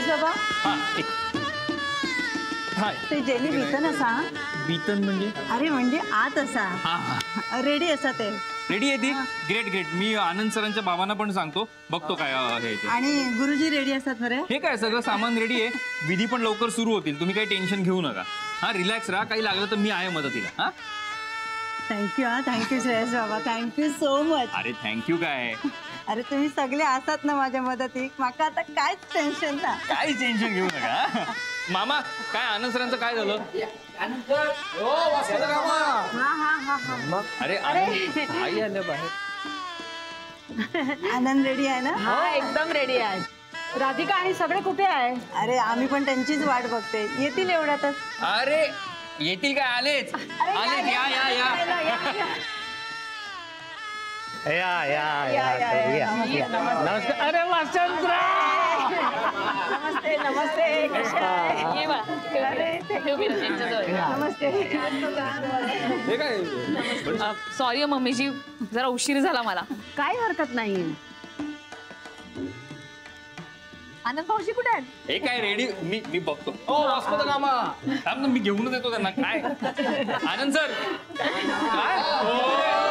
श्रेयस बाबा ते जेनी बीतन असा बीतन म्हणजे अरे म्हणजे आत असा रेडी असा ते रेडी आहे ती ग्रेट ग्रेट मी आनंद सरांच्या बाबांना पण सांगतो बघतो काय आहे ते आणि गुरुजी रेडी असतात खरे हे काय सगळं सामान रेडी आहे विधी पण लवकर सुरू होतील तुम्ही काही टेन्शन घेऊ नका हा रिलॅक्स राहा काही लागलं तर मी आहे मदतीला हा थँक्यू श्रेयस बाबा थँक्यू सो मच अरे थँक्यू काय अरे तुम्ही सगळे असतात ना माझ्या मदतीक माका आता कायच टेन्शन ना काही टेन्शन घेऊ नका मामा काय आनंद सरांचं काय झालं अरे आई आलं बाहेर आनंद रेडी आहे ना हा एकदम रेडी आहे राधिका आणि सगळे कुठे आहे अरे आम्ही पण त्यांचीच वाट बघते येतील एवढ्यातच अरे येतील काय आलेच आलेच या या या नमस्कार अरे वसंतराव नमस्ते सॉरी मम्मीजी जरा उशीर झाला मला काय हरकत नाही आनंद भाऊजी कुठे आहेत हे काय रेडी मी बघतो थांब ना मी घेऊनच येतो त्यांना काय आनंद सर काय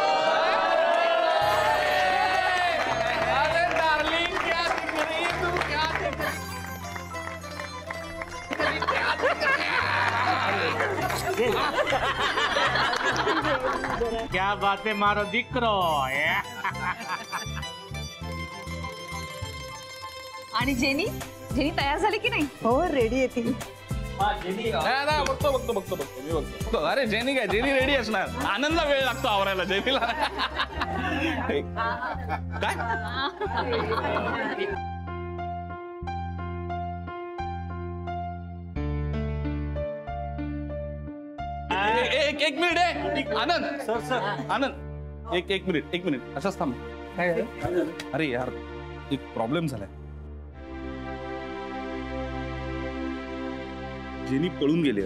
क्या बात है मारो दिकरो आणि जेनी तयार झाली की नाही हो रेडी येतील बघतो अरे जेनी काय जेनी रेडी असणार आनंदला वेळ लागतो आवरायला जेनीला काय एक मिनिट आहे आनंद सर आनंद एक मिनिट असाच थांब काय अरे यार एक प्रॉब्लेम झालाय जेनी पळून गेली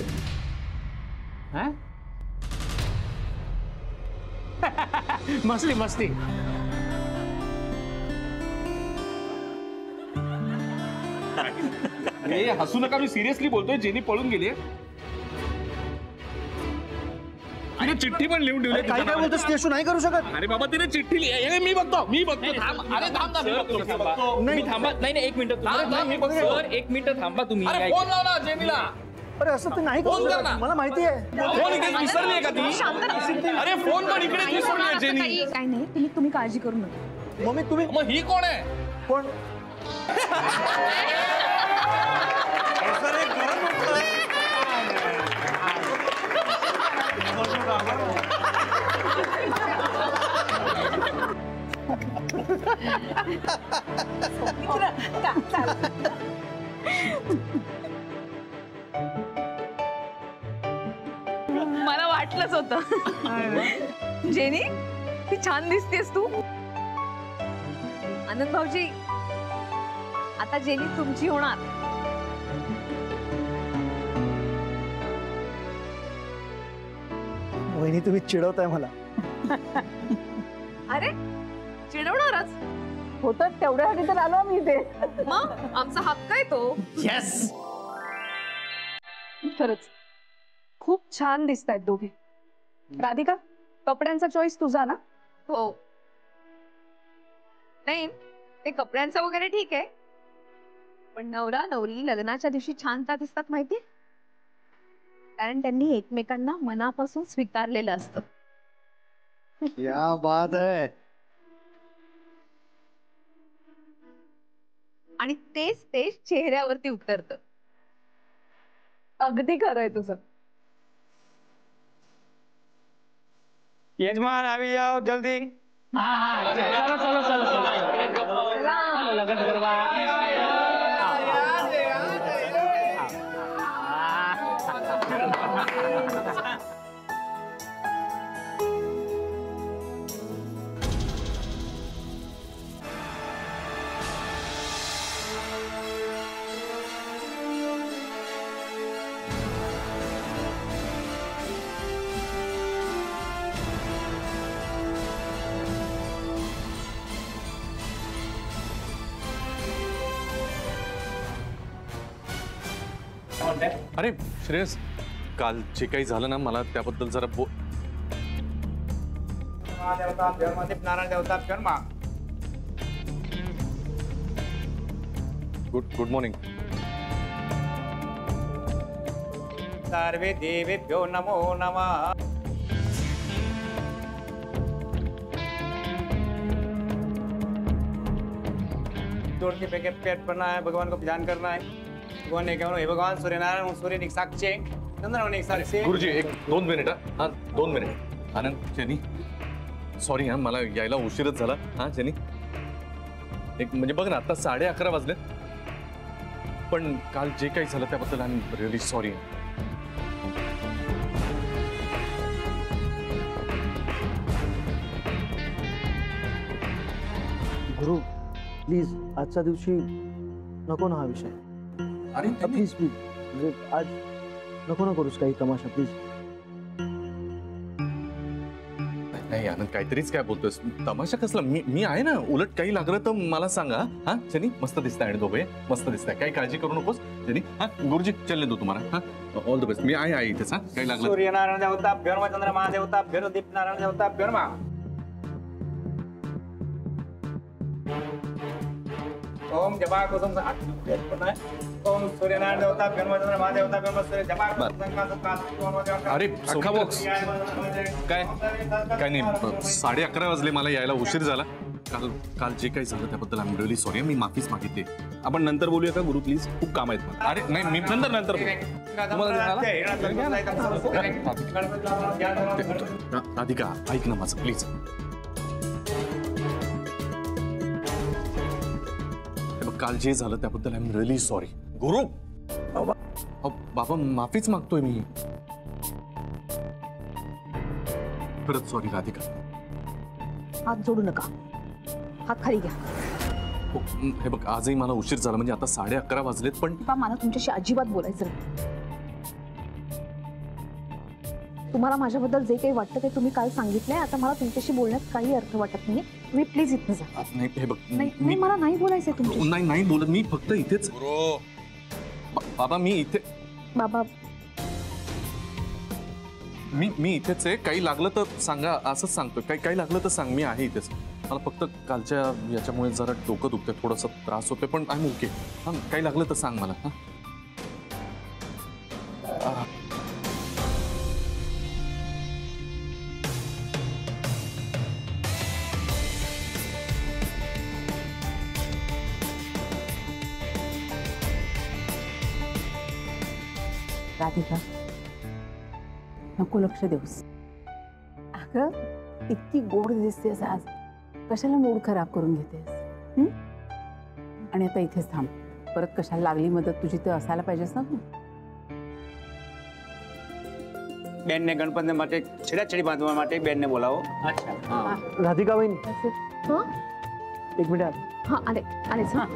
मस्ती मस्ती हसू नका मी सिरियसली बोलतोय जेनी पळून गेली तिने चिठ्ठी पण लिहून ठेवली काय काय बोलतोस ते नाही करू शकत अरे बाबा तिने चिठ्ठी मी बघतो अरे थांब मी थांबा नाही एक मिनिट सर एक मिनिट थांबा तुम्ही फोन लावला जेनीला अरे असं ते नाही करू शकत मला माहिती आहे फोन इकडे विसरली का ती अरे फोन पण इकडे विसरली जेनी काय नाही तुम्ही काळजी करू नका मम्मी तुम्ही मग ही कोण आहे कोण मला वाटलंच होतं जेनी ती छान दिसतेस तू आनंद भाऊजी आता जेनी तुमची होणार वहिनी तुम्ही चिडवताय मला अरे चिडवणारच होतं तेवढ्यासाठी तर आलो मी इथे मग आमचा हक्क आहे तो यस खरंच खूप छान दिसतायत दोघे राधिका कपड्यांचा चॉईस तुझा ना हो नाही ते कपड्यांचं वगैरे ठीक आहे पण नवरा नवरी लग्नाच्या दिवशी छान का दिसतात माहिती कारण त्यांनी एकमेकांना मनापासून स्वीकारलेलं असतं क्या बात है आणि तेच चेहऱ्यावरती उतरतं अगदी खरंय तुझं यजमान अभी आओ जल्दी चलो चलो चलो चलो लगन करवा अरे श्रेयस, काल जे काही झालं ना मला त्याबद्दल जरा नारायण देवता शर्मा. Good morning. सर्वे देवेभ्यो नमो नमः. तोड़ के पैकेट पेट पड़ना है, भगवान को ध्यान करना है. भगवान ने कहा हे भगवान सूर्यनारायण सूर्य एक साक्षी चंद्र एक साक्षी. गुरुजी एक 2 मिनिट. हा 2 मिनिट. आनंद, जेनी सॉरी हा, मला यायला उशीरच झाला. हा जेनी, एक म्हणजे बघ ना आता 11:30 वाजले, पण काल जे काही झालं त्याबद्दल I am really sorry. Guru please आजच्या दिवशी नको ना हा विषय. अरे प्लीज प्लीज म्हणजे आज नको ना करूस काही तमाशा प्लीज. नाही आनंद, काहीतरीच काय बोलतोयस. तमाशा कसला? मी आहे ना. उलट काही लागलं तर मला सांगा. हा जेनी, मस्त दिसताय आणि दोघे मस्त दिसताय. काही काळजी करू नकोस जेनी. हा गुरुजी चलने दो तुम्हाला. हा ऑल द बेस्ट. मी आहे इथेच. हा काही लागलं. सूर्यनारायण देवता भ्योर्मा चंद्र महादेवता भ्योर दीप नारायण देवता भ्योर्मा. ओम जपा कुसुम ओम सूर्यनारायण देवता भ्योर्मा चंद्र महादेवता भ्योर्मा सूर्य जपा अरे अख्खा बॉक्स काय काय नाही. 11:30 वाजले, मला यायला उशीर झाला. काल जे काही झालं त्याबद्दल आय एम रिअली सॉरी. मी माफीच मागितली. आपण नंतर बोलूया का गुरु प्लीज? खूप काम आहेत मला. अरे नाही, मी नंतर राधिका ऐक ना माझं प्लीज. काल जे झालं त्याबद्दल आय एम रिअली सॉरी. गुरु बाबा माफीच मागतोय मी. परत सॉरी राधिका. हात जोडू नका, हात खाली घ्या. हे बघ आजही मला उशीर झाला, म्हणजे आता 11:30 वाजलेत, पण मला तुमच्याशी अजिबात बोलायचं नाही. तुम्हाला माझ्याबद्दल जे काही वाटतं ते तुम्ही काल सांगितलंय. आता मला तुमच्याशी बोलण्यात काही अर्थ वाटत नाहीये. तुम्ही प्लीज इथनं जा. नाही हे बघ नाही, मला नाही बोलायचंय तुमच्याशी. नाही बोलत मी, फक्त इथेच. बाबा मी इथे. बाबा मी इथेच आहे. काही लागलं तर सांगा, असंच सांगतोय. काही लागलं तर सांग, मी आहे इथेच. मला फक्त कालच्या याच्यामुळे जरा डोकं दुखतंय, थोडासा त्रास होतोय, पण आय एम ओके. हा काही लागलं तर सांग मला. हा राधिका, नको लक्ष देऊस. अगं इतकी गोड दिसतेस आज, कशाला मूड खराब करून घेतेस? आणि आता इथेच थांब. परत कशाला लागली मदत तुझी तर असायला पाहिजेस ना तू. બેન ને ગણપતિ માટે છેડાછેડી બાંધવા માટે બેન ને બોલાવો. राधिका वहिनी हा एक मिनिट. हा आले आलेच. हा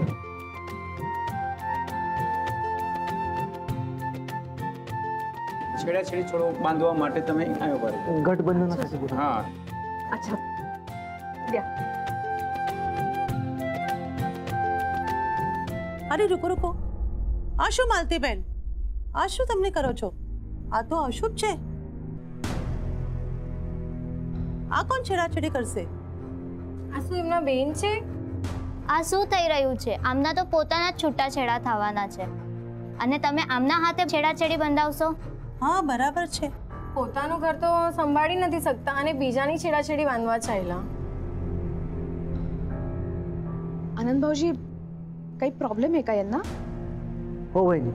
છેડાછેડી છોડો બાંધવા માટે તમે આવ્યો પાડો. गठबंधनासाठी बोला. હા अच्छा द्या. અરે રૂકો રૂકો, આ શું માલતી બેન? આ શું તમને કરો છો? આ તો અશુભ છે. આ કોણ છેડાછેડી કરશે? આ શું એમના બેન છે? આ શું થઈ રહ્યું છે? આમના તો પોતાના જ છૂટાછેડા થવાના છે અને તમે આમના હાથે છેડાછેડી બંધાવશો? હા બરાબર છે. પોતાનું ઘર તો સંભાળી નથી શકતા અને બીજાની છેડાછેડી બાંધવા ચાલ્યા. आनंद भाऊजी, काही प्रॉब्लेम आहे का यांना? हो वहिनी,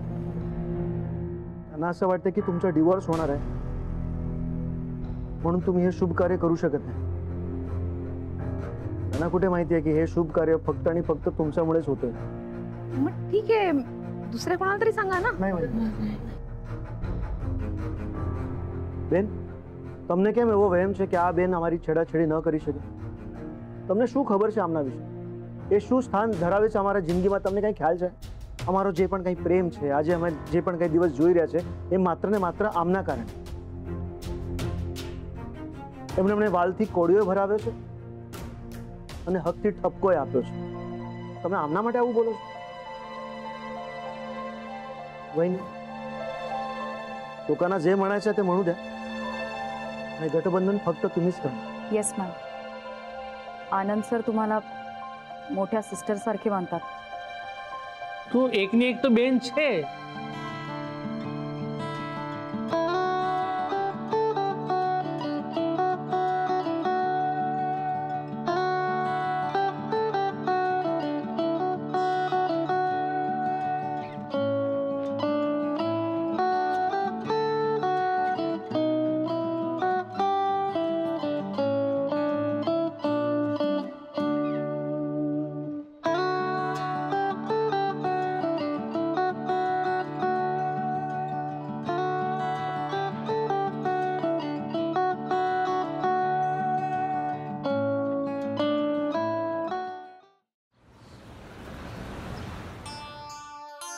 त्यांना असं वाटतं की तुमचा डिवोर्स होणार आहे, म्हणून तुम्ही हे शुभ कार्य करू शकत नाही. त्यांना कुठे माहिती आहे की हे शुभ कार्य फक्त आणि फक्त तुमच्यामुळेच होतंय. मग ठीक आहे, दुसऱ्या कोणाला तरी सांगा ना. नहीं बेन, તમને કેમ એવો વહેમ છે કે આ બેન અમારી છેડાછેડી ન કરી શકે? તમને શું ખબર છે આમના વિશે? એ શું સ્થાન ધરાવે છે અમારા જિંદગીમાં? તમને કંઈ ખ્યાલ છે? અમારો જે પણ કંઈ પ્રેમ છે, આજે અમે જે પણ કંઈ દિવસ જોઈ રહ્યા છે, એ માત્ર ને માત્ર આમના કારણે. એમણે અમને વાલથી કોળીઓ ભરાવ્યો છે અને હકથી ઠપકોય આપ્યો છે. તમે આમના માટે આવું બોલો છો? વહીને लोकांना जे म्हणायचं ते म्हणू द्या, आणि गठबंधन फक्त तुम्हीच करा. Yes ma'am. आनंद सर तुम्हाला मोठ्या सिस्टर सारखे मानतात. तू एकनी एक तो बेन छे.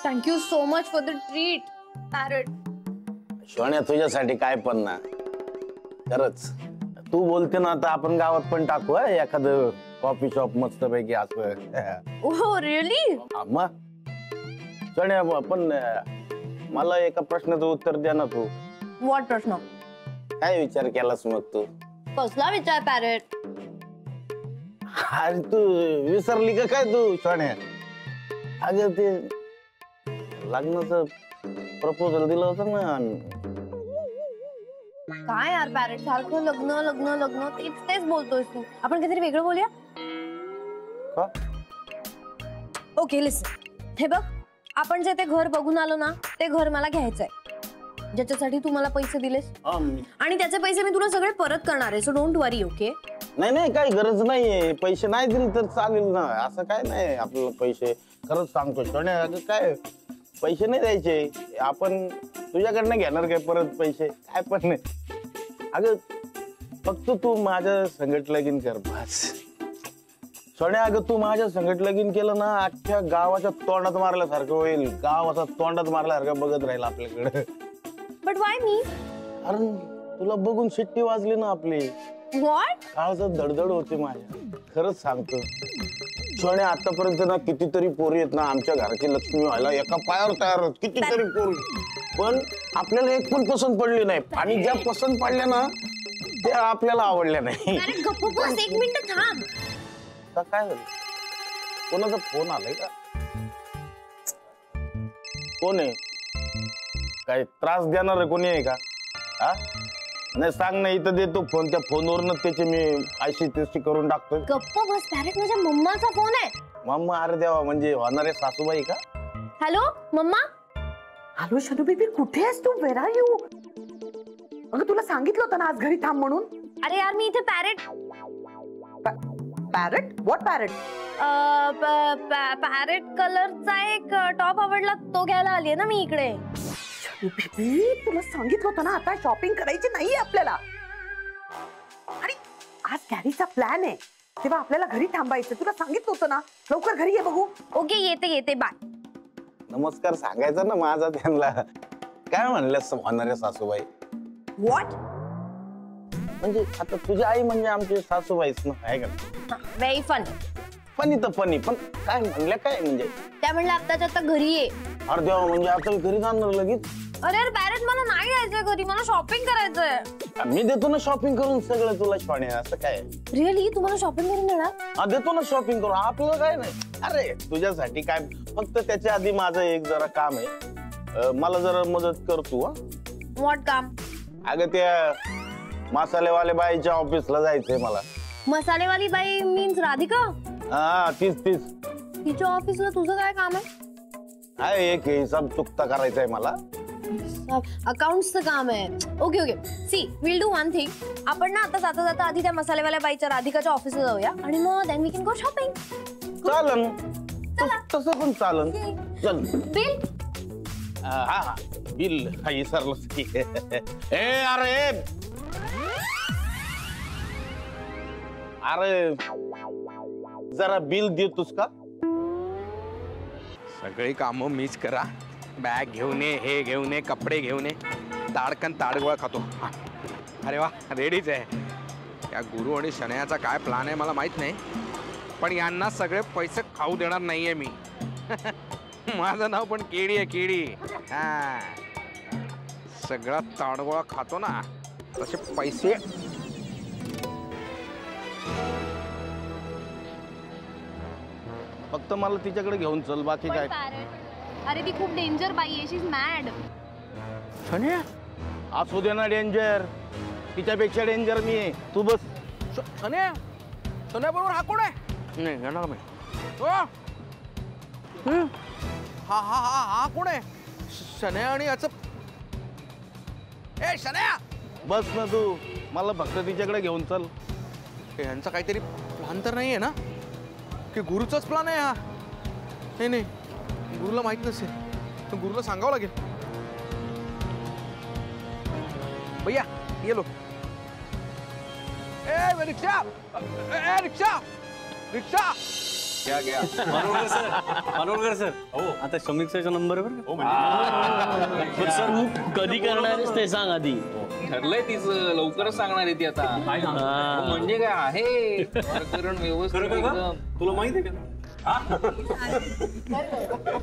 Thank you so much for the treat parrot. सोन्या तुझ्यासाठी काय पण ना, खरंच तू बोलते ना, आता आपण गावात पण टाकू एखादं कॉफी शॉप मस्त पैकी असं. ओह रिअली? मग सोन्या, पण मला एका प्रश्नाचं उत्तर द्या ना तू. व्हॉट प्रश्न? काय विचार केलास मग तू? कसला विचार पॅरट? अरे तू विसरली का काय तू सोन्या? अगं ते लग्नाचं प्रपोजल दिलं होतं ना. काय यार पॅरट, सारखं लग्न लग्न लग्न तेच बोलतोयस तू. आपण काहीतरी वेगळं बोलूया. ओके लिसन, हे बघ, आपण जे ते घर बघून आलो ना, ते घर मला घ्यायचंय, ज्याच्यासाठी तू मला पैसे दिलेस, आणि त्याचे पैसे मी तुला सगळे परत करणार आहे. So don't worry. ओके? नाही नाही, काही गरज नाहीये. पैसे नाही दिले तर चालेल ना, असं काय नाही. आपल्याला पैसे खरंच सांगतो सोन्या, अगं काय पैसे नाही द्यायचे, आपण तुझ्याकडनं घेणार काय परत पैसे? काय पण नाही. अगं फक्त तू माझ्या संगत लगीन कर बस सोन्या. अगं तू माझ्या संगत लगीन केलं ना, अख्ख्या गावाच्या तोंडात मारल्यासारखं होईल. गावाचा तोंडात मारल्यासारखं बघत राहील आपल्याकडे. बट वाय मी? अरे तुला बघून शिट्टी वाजली ना आपली. व्हॉट? काळजात धडधड होते माझ्या, खरंच सांगतो सोन्या. आतापर्यंत ना कितीतरी पोरी आहेत ना आमच्या घराची लक्ष्मी व्हायला एका पायावर तयार होत, कितीतरी पोरी, पण आपल्याला एक पण पसंत पडली नाही. आणि ज्या पसंत पडल्या ना त्या आपल्याला आवडल्या नाही. अरे गप्प बस, एक मिनिट थांब. काय झालं? कोणाचा फोन आलाय का? कोण आहे? काय त्रास देणार आहे कोणी आहे का? हा नाही सांग ना, इथं देतो फोन. त्या फोनवरनं त्याचे मी अशी तशी करून टाकतो. गप्प बस पॅरट, माझ्या मम्माचा फोन आहे. मम्मा? अरे देवा, म्हणजे होणारे सासूबाई का? Hello mamma. Hello Shanu baby, कुठे आहेस तू? वेर आर यू? अगं तुला सांगितलं होतं ना आज घरी थांब म्हणून. अरे यार मी इथे parrot. Parrot? What parrot? Parrot कलरचा एक टॉप आवडला, तो घ्यायला आलीये ना मी इकडे. बेबी तुला सांगितलं होतं ना आता शॉपिंग करायची नाहीये आपल्याला, आणि आज कॅरीचा प्लॅन आहे, तेव्हा आपल्याला घरी थांबायचं. तुला सांगितलं होतं ना, लवकर घरी ये बघू. ओके येते बाय. नमस्कार सांगायचं ना माझा त्यांना. काय म्हणलं होणारे सासूबाई? व्हॉट? म्हणजे आता तुझी आई म्हणजे आमची सासूबाईच ना, आहे का? Very funny. फनी तर फनी, पण काय म्हणल्या काय? म्हणजे त्या म्हणलं आत्ताच्या आता घरी ये. अरे देवा, म्हणजे आता घरी जाणार लगेच? अरे यार पॅरट, मला नाही जायचंय घरी, मला शॉपिंग करायचंय. मी देतो ना शॉपिंग करून सगळं तुला सोन्या. असं काय? रिअली? तुम्हाला शॉपिंग करून देणार? हा देतो ना शॉपिंग करून, आपलं काय नाही. अरे तुझ्यासाठी काय, फक्त त्याच्या आधी माझं एक जरा काम आहे, मला जरा मदत कर तू. व्हॉट काम? अगं त्या मसालेवाले बाईच्या ऑफिसला जायचंय मला. मसालेवाली बाई मीन्स राधिका? हा तीच. तिच्या ऑफिसला तुझं काय काम आहे? एक हिसाब चुकता करायचा आहे मला. अकाउंट्सचं काम आहे. Okay see, will do one thing. आपण ना आता जाता आधी त्या मसालेवाल्या बाईच्या राधिकाच्या ऑफिसला जाऊया, आणि मग then we can go shopping. चालन, तसं पण चालन. चल. बिल? हा बिल विसरलोच की. अरे जरा बिल देतोस का? सगळी कामं मीच करा. बॅग घेऊन ये, हे घेऊन ये, कपडे घेऊन ये, ताडकन ताडगोळा खातो. अरे वा, रेडीच आहे. या गुरु आणि शनयाचा काय प्लॅन आहे मला माहित नाही, पण यांना सगळे पैसे खाऊ देणार नाहीये मी. माझं नाव पण केडी आहे, केडी. सगळा ताडगोळा खातो ना तसे पैसे फक्त मला तिच्याकडे घेऊन चल, बाकी काय. अरे ती खूप डेंजर बाई आहे, शी इज मॅड. शण्या असू दे ना डेंजर, तिच्यापेक्षा डेंजर मी आहे. तू बस. शण्या बरोबर हा कोण आहे? नाही येणार मी. हा कोण आहे? शण्या आणि याचं ए शण्या बस ना तू, मला फक्त तिच्याकडे घेऊन चल. यांचा काहीतरी प्लान तर नाहीये ना, की गुरुचाच प्लान आहे हा? नाही गुरुला माहित नसेल, तर गुरुला सांगावं लागेल. भैया ये लो. ए रिक्षा, रिक्षा रिक्षा. मानोळकर सर, आता शमिक सरचा नंबर बरं सर. कधी करणार ते सांग आधी. ठरलंय तिचं, लवकरच सांगणार आहे ती आता. म्हणजे काय आहे प्रकरण व्यवस्थित एकदम. तुला माहिती आहे का?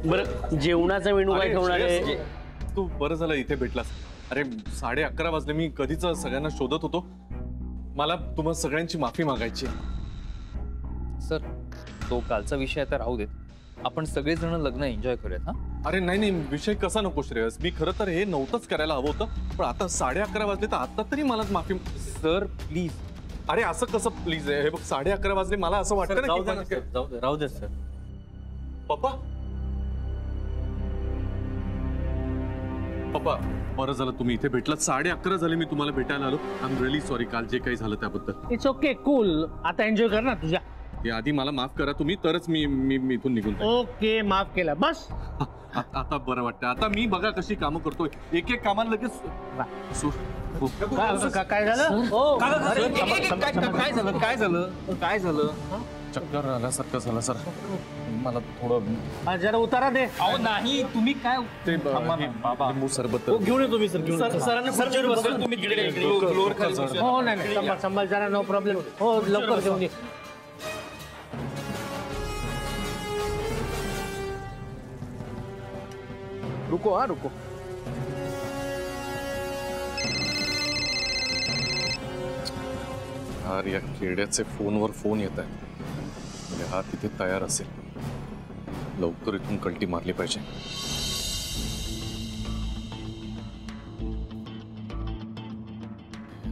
बरं जेवणाचा मेनू काय ठेवणार आहे? तू बरं झालं इथे भेटलास. अरे 11:30 वाजले, मी कधीच सगळ्यांना शोधत होतो. मला तुम्हा सगळ्यांची माफी मागायची. सर तो कालचा विषय आता राहू देत, आपण सगळेजण लग्न एन्जॉय करूयात. हा अरे नाही विषय कसा नको श्रेयस, मी खरं तर हे नव्हतंच करायला हवं होतं, पण आता 11:30 वाजले तर आता तरी मला माफी. Sir please. अरे असं कसं प्लीज आहे? हे बघ 11:30 वाजले, मला असं वाटतं ना. राहू दे सर. पप्पा बरं झालं तुम्ही इथे भेटलात. 11:30 झाले मी तुम्हाला भेटायला आलो. आय एम रिअली सॉरी काल जे काही झालं त्याबद्दल. It's okay, cool. आता एन्जॉय कर ना तुझ्या. आधी मला माफ करा तुम्ही, तरच मी इथून निघून जाईन. ओके माफ केला बस. आता बरं वाटतं. आता मी बघा कशी कामं करतोय, एक कामाला लगेच. काय झालं? काय झालं? चक्कर आल्यासारखं झालं सर. मला थोडं जरा उतारा दे. अहो नाही, तुम्ही काय ते लिंबू सरबत घेऊन येतो मी सर. हो नाही संभाल जरा, नो प्रॉब्लेम. हो लवकर घेऊन ये. रुको. यार या खेड्याचे फोनवर फोन येत आहेत. हा तिथे तयार असेल, लवकर इथून कल्टी मारली पाहिजे.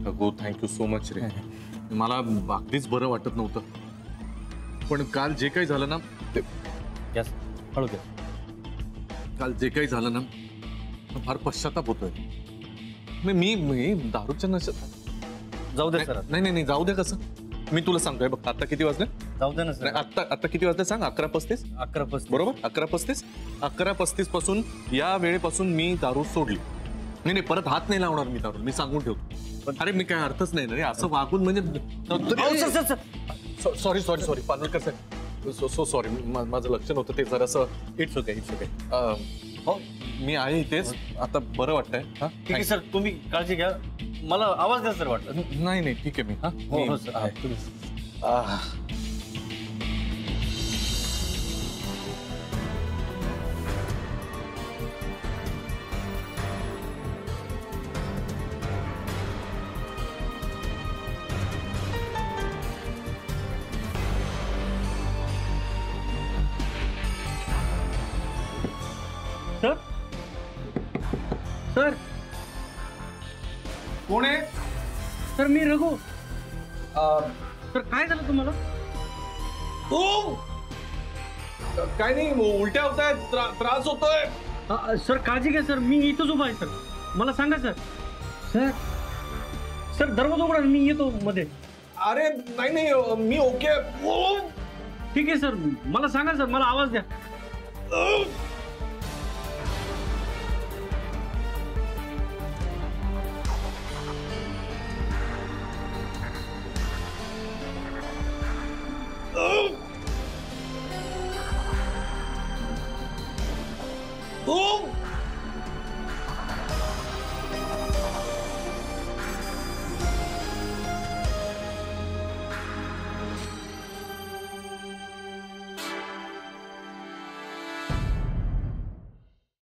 अगो थँक्यू सो मच रे. मला अगदीच बरं वाटत नव्हतं, पण काल जे काही झालं ना ते हळू दे. काल जे काही झालं ना फार पश्चाताप होतोय. मी दारूच्या नशेत. जाऊ दे सर. नाही जाऊ दे. कसं मी तुला सांगतोय बघ, आता किती वाजले? जाऊ दे ना सर. आता किती वाजले सांग? 11:35. बरोबर 11:35. 11:35 पासून या वेळेपासून मी दारू सोडली. नाही परत हात नाही लावणार मी दारू, मी सांगून ठेवतो. अरे मी काय अर्थच नाही ना रे असं वागून. म्हणजे सॉरी पालवलकर साहेब, सो सॉरी. माझं लक्ष नव्हतं ते जरासं. It's okay. हो मी आहे इथेच. आता बरं वाटतंय. ठीक आहे सर, तुम्ही काळजी घ्या. मला आवाज द्या सर वाटलं. नाही ठीक आहे मी. हो सर आहे. सर कोण आहे? सर मी रघु. सर काय झालं तुम्हाला? काय नाही, उलट्या होत आहेत, त्रास होतोय. सर काळजी घ्या सर, मी इथंच उभा आहे सर. मला सांगा सर. सर दरवाजा उघडा, मी येतो मध्ये. अरे नाही मी ओके. ठीक आहे सर, मला सांगा सर, मला आवाज द्या.